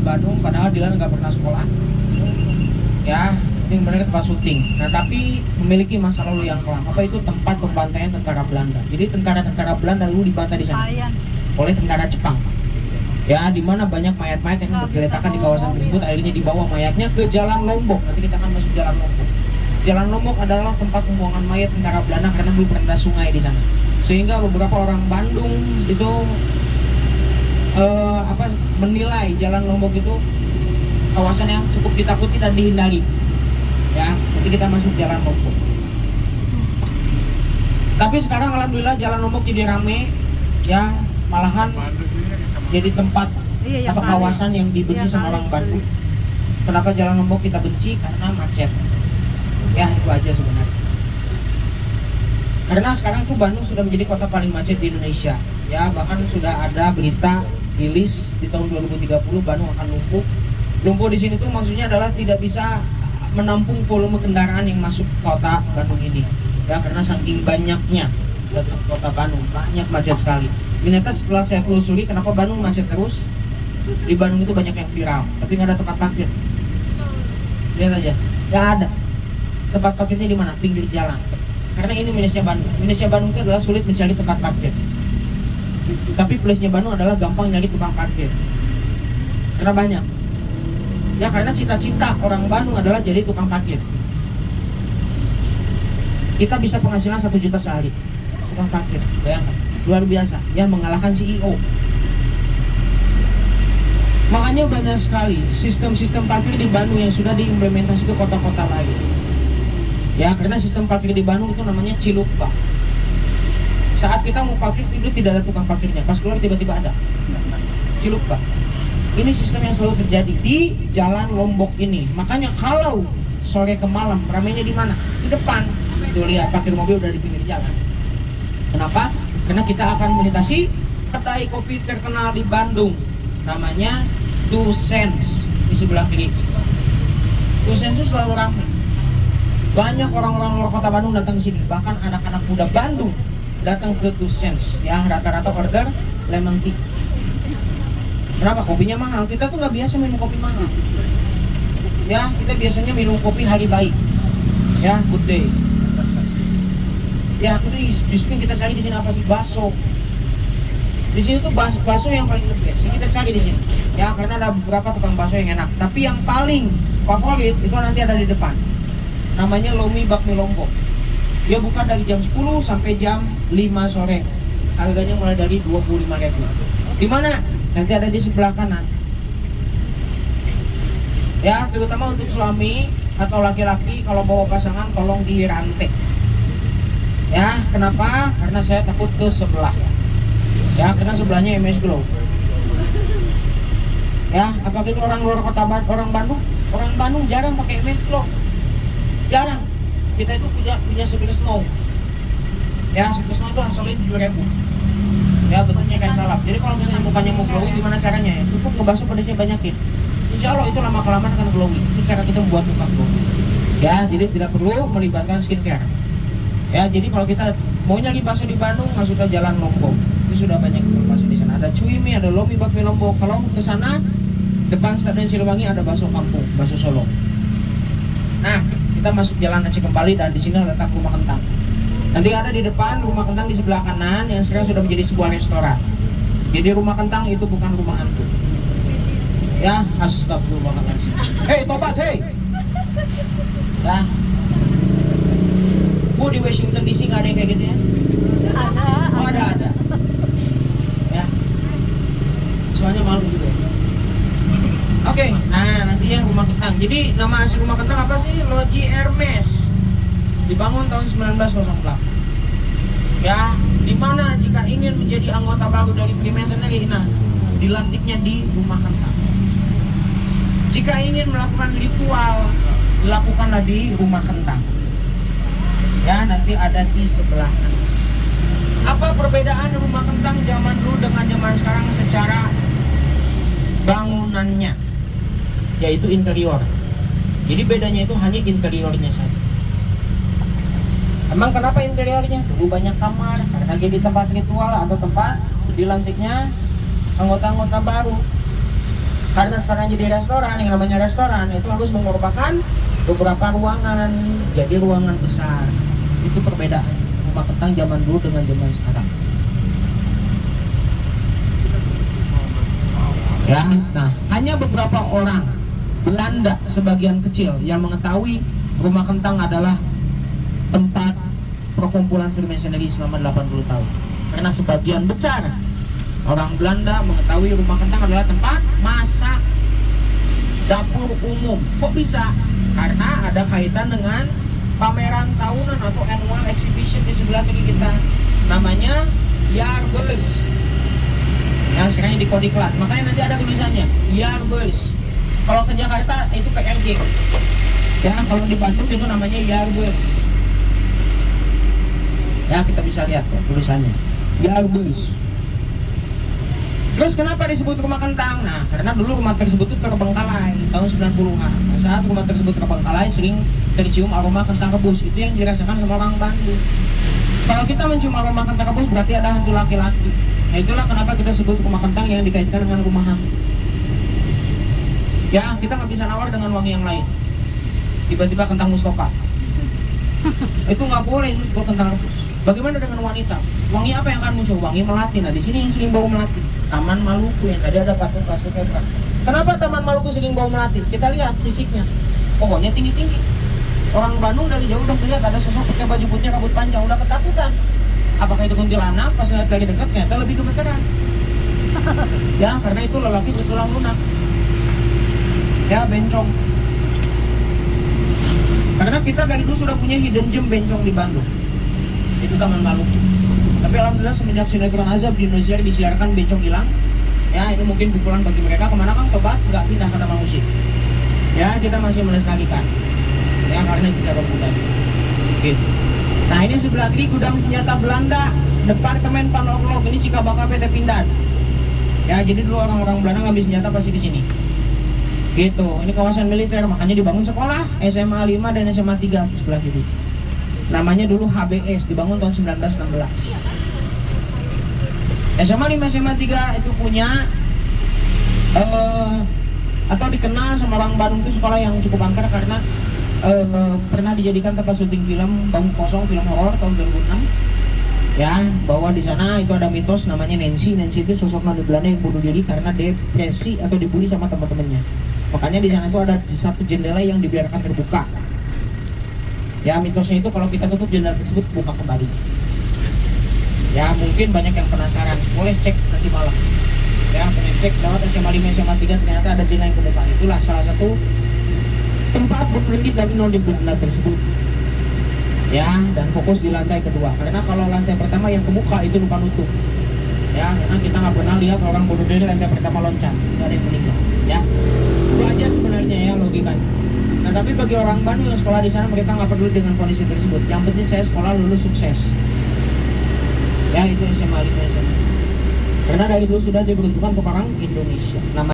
Bandung, padahal Dilan nggak pernah sekolah. Ya, ini sebenarnya tempat syuting. Nah, tapi memiliki masa lalu yang kelam. Apa itu tempat pembantaian tentara Belanda. Jadi tentara-tentara Belanda dulu dibantai di sana oleh tentara Jepang. Ya, di mana banyak mayat-mayat yang bergeletakan di kawasan tersebut. Akhirnya dibawa mayatnya ke Jalan Lombok. Nanti kita akan masuk Jalan Lombok. Jalan Lombok adalah tempat pembuangan mayat tentara Belanda karena dulu pernah ada sungai di sana. Sehingga beberapa orang Bandung itu menilai Jalan Lombok itu kawasan yang cukup ditakuti dan dihindari. Ya, nanti kita masuk Jalan Lombok. Tapi sekarang alhamdulillah Jalan Lombok jadi rame, ya, malahan jadi tempat atau kawasan yang dibenci sama orang Bandung. Kenapa Jalan Lombok kita benci? Karena macet. Ya, itu aja sebenarnya. Karena sekarang tuh Bandung sudah menjadi kota paling macet di Indonesia. Ya, bahkan sudah ada berita rilis di tahun 2030 Bandung akan lumpuh. Lumpuh di sini tuh maksudnya adalah tidak bisa menampung volume kendaraan yang masuk ke kota Bandung ini. Ya, karena saking banyaknya datang ke kota Bandung, banyak macet sekali. Ternyata setelah saya telusuri kenapa Bandung macet terus, di Bandung itu banyak yang viral, tapi nggak ada tempat parkir. Lihat aja, nggak ada. Tempat parkirnya di mana? Pinggir jalan. Karena ini minusnya Bandung. Minusnya Bandung itu adalah sulit mencari tempat parkir. Tapi plusnya Bandung adalah gampang nyari tukang parkir. Karena banyak. Ya, karena cita-cita orang Bandung adalah jadi tukang parkir. Kita bisa penghasilan 1 juta sehari. Tukang parkir, bayangkan. Luar biasa, ya, mengalahkan CEO. Makanya banyak sekali sistem-sistem parkir di Bandung yang sudah diimplementasi ke kota-kota lain. Ya, karena sistem parkir di Bandung itu namanya Cilukpa. Saat kita mau parkir itu tidak ada tukang parkirnya, pas keluar tiba-tiba ada. Cilukpa. Ini sistem yang selalu terjadi di Jalan Lombok ini. Makanya kalau sore ke malam ramainya di mana? Di depan. Tuh lihat, parkir mobil udah di pinggir jalan. Kenapa? Karena kita akan melintasi kedai kopi terkenal di Bandung, namanya Two Cents di sebelah kiri. Two Cents itu selalu ramai. Banyak orang-orang luar kota Bandung datang ke sini, bahkan anak-anak muda Bandung datang ke Two Cents. Ya, rata-rata order lemon tea. Kenapa? Kopinya mahal. Kita tuh nggak biasa minum kopi mahal. Ya, kita biasanya minum kopi hari baik. Ya, good day. Ya, itu justru kita cari di sini apa sih? Bakso. Di sini tuh bakso yang paling the best. Kita cari di sini. Ya, karena ada beberapa tukang bakso yang enak. Tapi yang paling favorit itu nanti ada di depan. Namanya Lomi Bakmi Lombok. Dia buka dari jam 10 sampai jam 5 sore. Harganya mulai dari 25.000. Di mana? Nanti ada di sebelah kanan. Ya, terutama untuk suami atau laki-laki kalau bawa pasangan tolong dirantai. Ya, kenapa? Karena saya takut ke sebelah. Ya, karena sebelahnya MS Glow. Ya, apakah itu orang luar kota orang Bandung? Orang Bandung jarang pakai MS Glow. Jarang. Kita itu punya Super Snow. Ya, Super Snow itu hasilnya 7.000. Ya, bentuknya kayak salap. Jadi kalau misalnya mukanya mau glowing, gimana caranya ya? Cukup ngebasuh pedasnya banyakin. Insya Allah itu lama-kelamaan akan glowing. Itu cara kita membuat muka glowing. Ya, jadi tidak perlu melibatkan skincare. Ya, jadi kalau kita mau nyari bakso di Bandung, masuk ke Jalan Lombok. Itu sudah banyak bakso di sana. Ada Cuimi, ada Lomi Bakmi Lombok. Kalau ke sana, depan Stadion Siliwangi ada bakso kampung, bakso Solo. Nah, kita masuk Jalan Aceh kembali dan di sini letak Rumah Kentang. Nanti ada di depan Rumah Kentang di sebelah kanan yang sekarang sudah menjadi sebuah restoran. Jadi Rumah Kentang itu bukan rumah hantu. Ya, astagfirullahaladzim. Hei, tobat, hei. Ya. Bu, di Washington DC nggak ada yang kayak gitu ya? Ada. Oh, ada. Ya. Soalnya malu juga. Oke, nah nanti ya Rumah Kentang. Jadi nama asli Rumah Kentang apa sih? Loji Hermes. Dibangun tahun 1908. Ya, dimana jika ingin menjadi anggota baru dari Freemasonry, nah dilantiknya di Rumah Kentang. Jika ingin melakukan ritual, dilakukanlah di Rumah Kentang. Ya, nanti ada di sebelah kanan. Apa perbedaan Rumah Kentang zaman dulu dengan zaman sekarang secara bangunannya? Yaitu interior. Jadi bedanya itu hanya interiornya saja. Emang kenapa interiornya? Dulu banyak kamar, karena jadi tempat ritual atau tempat dilantiknya anggota-anggota baru. Karena sekarang jadi restoran, yang namanya restoran itu harus mengorbankan beberapa ruangan jadi ruangan besar. Itu perbedaan rumah kentang zaman dulu dengan zaman sekarang. Ya, nah hanya beberapa orang Belanda sebagian kecil yang mengetahui rumah kentang adalah tempat perkumpulan Freemasonry selama 80 tahun. Karena sebagian besar orang Belanda mengetahui rumah kentang adalah tempat masak, dapur umum. Kok bisa? Karena ada kaitan dengan pameran tahunan atau annual exhibition di sebelah kiri kita. Namanya Jaarbeurs. Ya, sekarang di Kodiklat. Makanya nanti ada tulisannya Jaarbeurs. Kalau ke Jakarta itu PRJ. Ya, kalau di Bandung itu namanya Jaarbeurs. Ya, kita bisa lihat ya, tulisannya Jaarbeurs. Terus kenapa disebut rumah kentang? Nah, karena dulu rumah tersebut itu terbengkalai tahun 90-an. Nah, saat rumah tersebut terbengkalai sering tercium aroma kentang rebus. Itu yang dirasakan sama orang Bandung. Kalau kita mencium aroma kentang rebus berarti ada hantu laki-laki. Nah, itulah kenapa kita sebut rumah kentang yang dikaitkan dengan rumah hantu. Ya, kita nggak bisa nawar dengan wangi yang lain. Tiba-tiba kentang mustoka. Itu nggak boleh, itu sebuah kentang rebus. Bagaimana dengan wanita? Wangi apa yang akan muncul? Wangi melati. Nah, di sini yang sering bau melati. Taman Maluku yang tadi ada patung Kasukebra. Kenapa Taman Maluku sering bau melati? Kita lihat fisiknya. Pohonnya tinggi-tinggi. Orang Bandung dari jauh udah melihat ada sosok pakai baju putih rambut panjang, udah ketakutan. Apakah itu kuntilanak? Pas lihat lagi dekat ternyata lebih gemeteran. Ya, karena itu lelaki bertulang lunak. Ya, bencong. Karena kita dari dulu sudah punya hidden gem bencong di Bandung. Itu Taman Maluku. Tapi alhamdulillah semenjak sinetron Azab di Indonesia disiarkan bencong hilang. Ya, ini mungkin pukulan bagi mereka. Kemana Kang Tobat? Nggak pindah ke taman musik. Ya, kita masih melestarikan. Ya, karena itu cara budaya. Gitu. Nah, ini sebelah kiri gudang senjata Belanda, Departemen Panorlog. Ini Cikabaka PT Pindad. Ya, jadi dulu orang-orang Belanda ngambil senjata pasti di sini. Gitu. Ini kawasan militer, makanya dibangun sekolah SMA 5 dan SMA 3 sebelah kiri. Namanya dulu HBS, dibangun tahun 1916. SMA 5 SMA 3 itu punya atau dikenal sama orang Bandung itu sekolah yang cukup angker karena pernah dijadikan tempat syuting film Bangku Kosong, film horor tahun 2006. Ya, bahwa di sana itu ada mitos namanya Nancy. Nancy itu sosok noni Belanda yang bunuh diri karena depresi atau dibully sama teman-temannya. Makanya di sana itu ada satu jendela yang dibiarkan terbuka. Ya, mitosnya itu kalau kita tutup jendela tersebut buka kembali. Ya, mungkin banyak yang penasaran. Boleh cek nanti malam. Ya, pengen cek lewat SMA 5 SMA 3 ternyata ada jendela yang kebuka. Itulah salah satu tempat berkedip dari noni Belanda tersebut. Ya, dan fokus di lantai kedua. Karena kalau lantai pertama yang kebuka itu lupa nutup. Ya, karena kita nggak pernah lihat orang bunuh diri lantai pertama loncat, nggak ada yang meninggal. Ya, itu aja sebenarnya ya logikanya. Nah, tapi bagi orang Bandung yang sekolah di sana mereka nggak peduli dengan kondisi tersebut. Yang penting saya sekolah lulus sukses. Ya, itu SMA 5 SMA. Karena dari dulu sudah diperuntukkan untuk orang Indonesia. Nama